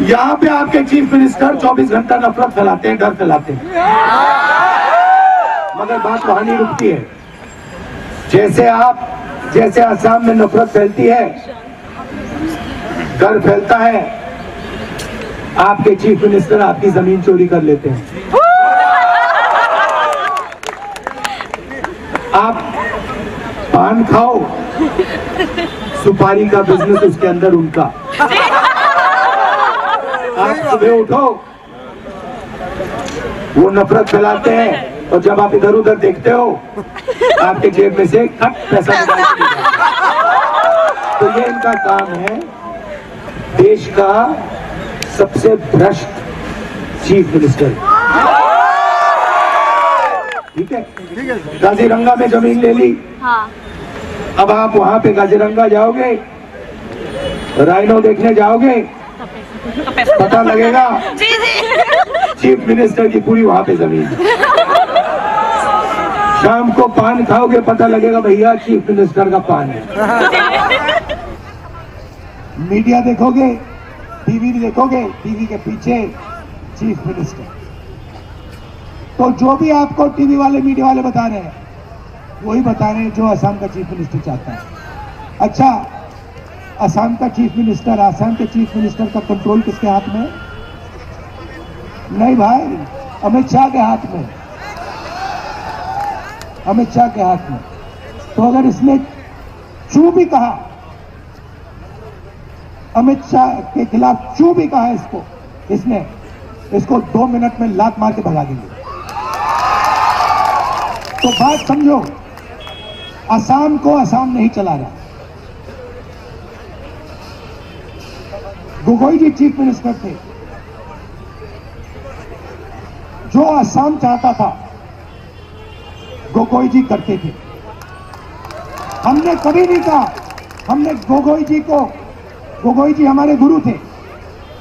यहाँ पे आपके चीफ मिनिस्टर 24 घंटा नफरत फैलाते हैं, डर फैलाते हैं, मगर बात वहां नहीं रुकती है। जैसे असम में नफरत फैलती है, डर फैलता है, आपके चीफ मिनिस्टर आपकी जमीन चोरी कर लेते हैं। आप पान खाओ, सुपारी का बिजनेस उसके अंदर उनका। आप सुबह उठो, वो नफरत फैलाते हैं, और जब आप इधर उधर देखते हो आपके जेब में से खट पैसा निकाल के जाता है। तो ये इनका काम है। देश का सबसे भ्रष्ट चीफ मिनिस्टर, ठीक है। काजीरंगा में जमीन ले ली, अब आप वहां पे काजीरंगा जाओगे, राइनो देखने जाओगे, पता लगेगा चीफ मिनिस्टर की पूरी वहां पे जमीन। शाम को पान खाओगे, पता लगेगा भैया चीफ मिनिस्टर का पान है। मीडिया देखोगे, टीवी देखोगे, टीवी के पीछे चीफ मिनिस्टर। तो जो भी आपको टीवी वाले, मीडिया वाले बता रहे हैं, वही बता रहे हैं जो असम का चीफ मिनिस्टर चाहता है। अच्छा, असम का चीफ मिनिस्टर, असम के चीफ मिनिस्टर का कंट्रोल किसके हाथ में? नहीं भाई, अमित शाह के हाथ में, अमित शाह के हाथ में। तो अगर इसने चू भी कहा, अमित शाह के खिलाफ चू भी कहा इसको 2 मिनट में लात मार के भगा देंगे। तो बात समझो, असम को असम नहीं चला रहा। गोगोई जी चीफ मिनिस्टर थे, जो असम चाहता था गोगोई जी करते थे। हमने कभी नहीं कहा, हमने गोगोई जी हमारे गुरु थे,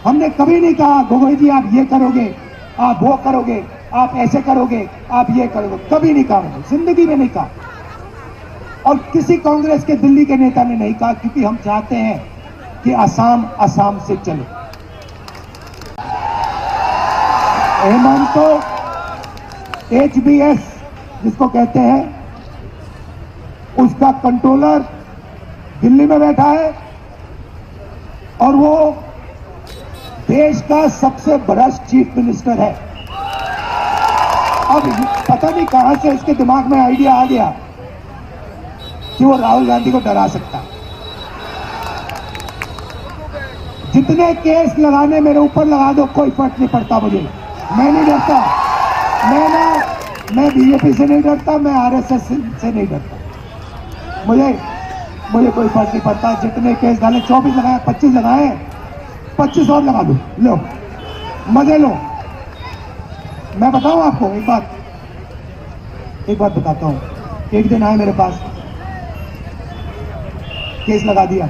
हमने कभी नहीं कहा गोगोई जी आप ये करोगे, आप वो करोगे, आप ऐसे करोगे, आप ये करोगे, कभी नहीं कहा, मैंने जिंदगी में नहीं कहा। और किसी कांग्रेस के दिल्ली के नेता ने नहीं कहा, क्योंकि हम चाहते हैं कि असम से चले। हेमंतो HBS जिसको कहते हैं, उसका कंट्रोलर दिल्ली में बैठा है, और वो देश का सबसे बड़ा चीफ मिनिस्टर है। अब पता नहीं कहां से इसके दिमाग में आइडिया आ गया कि वो राहुल गांधी को डरा सकता है। जितने केस लगाने मेरे ऊपर लगा दो, कोई फर्क नहीं पड़ता मुझे। मैं नहीं डरता, मैं बीजेपी से नहीं डरता, मैं RSS से नहीं डरता। मुझे कोई फर्क नहीं पड़ता। जितने केस डाले, 24 लगाए, 25 लगाए, 25 और लगा दो, लो मजे लो। मैं बताऊं आपको एक बात बताता हूं। एक दिन आए मेरे पास, केस लगा दिया,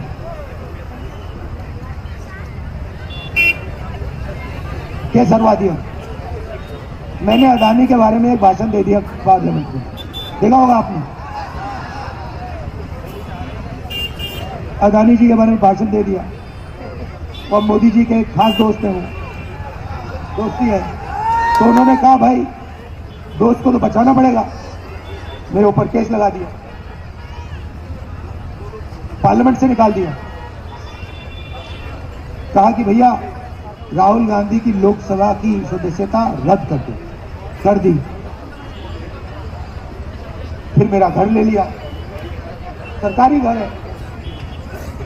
केस हरवा दिया। मैंने अदानी के बारे में एक भाषण दे दिया पार्लियामेंट में, देखा होगा आपने। अदानी जी के बारे में भाषण दे दिया, और मोदी जी के खास दोस्त हैं, वो दोस्ती है। तो उन्होंने कहा भाई दोस्त को तो बचाना पड़ेगा, मेरे ऊपर केस लगा दिया, पार्लियामेंट से निकाल दिया। कहा कि भैया राहुल गांधी की लोकसभा की सदस्यता रद्द कर दो, कर दी। फिर मेरा घर ले लिया, सरकारी घर है,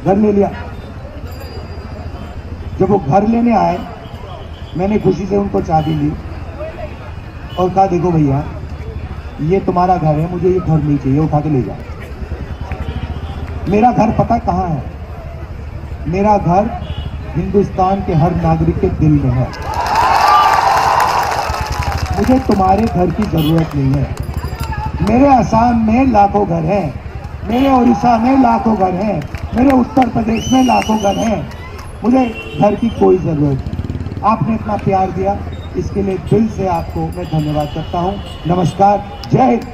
घर ले लिया। जब वो घर लेने आए, मैंने खुशी से उनको चाबी ली और कहा देखो भैया ये तुम्हारा घर है, मुझे ये घर नहीं चाहिए, उठा के ले जाओ। मेरा घर पता कहाँ है? मेरा घर हिंदुस्तान के हर नागरिक के दिल में है। मुझे तुम्हारे घर की जरूरत नहीं है। मेरे असम में लाखों घर हैं, मेरे उड़ीसा में लाखों घर हैं, मेरे उत्तर प्रदेश में लाखों घर हैं। मुझे घर की कोई जरूरत नहीं। आपने इतना प्यार दिया, इसके लिए दिल से आपको मैं धन्यवाद करता हूं। नमस्कार, जय हिंद।